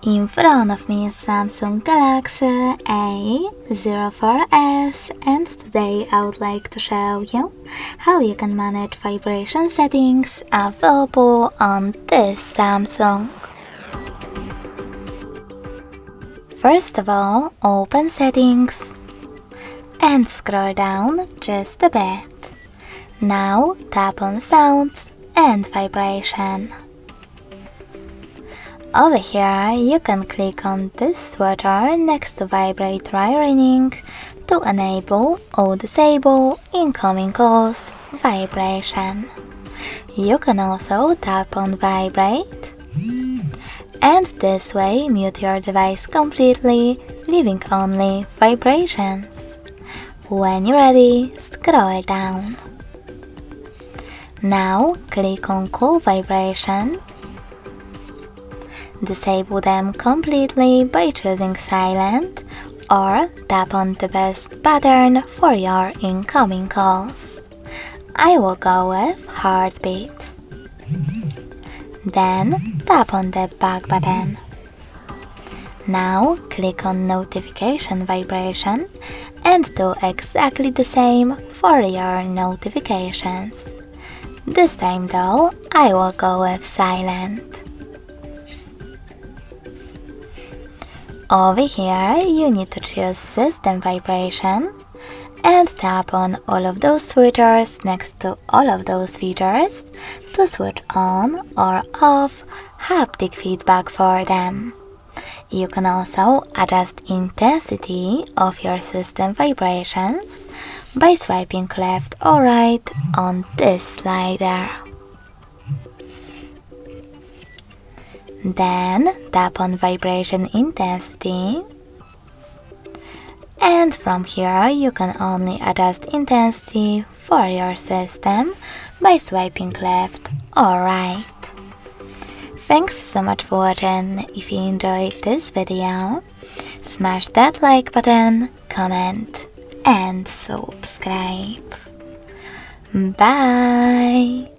In front of me is Samsung Galaxy A04s, and today I would like to show you how you can manage vibration settings available on this Samsung. First of all, open Settings and scroll down just a bit. Now tap on Sounds and Vibration. Over here, you can click on this sweater next to Vibrate while ringing to enable or disable incoming calls vibration. You can also tap on Vibrate, and this way mute your device completely, leaving only vibrations. When you're ready, scroll down. Now click on Call Vibration. Disable them completely by choosing Silent, or tap on the best pattern for your incoming calls. I will go with Heartbeat. Then tap on the back button. Now click on Notification Vibration and do exactly the same for your notifications. This time though, I will go with Silent. Over here, you need to choose System Vibration and tap on all of those switchers next to all of those features to switch on or off haptic feedback for them. You can also adjust intensity of your system vibrations by swiping left or right on this slider. Then tap on Vibration Intensity, and from here you can only adjust intensity for your system by swiping left or right. Thanks so much for watching. If you enjoyed this video, smash that like button, comment and subscribe. Bye!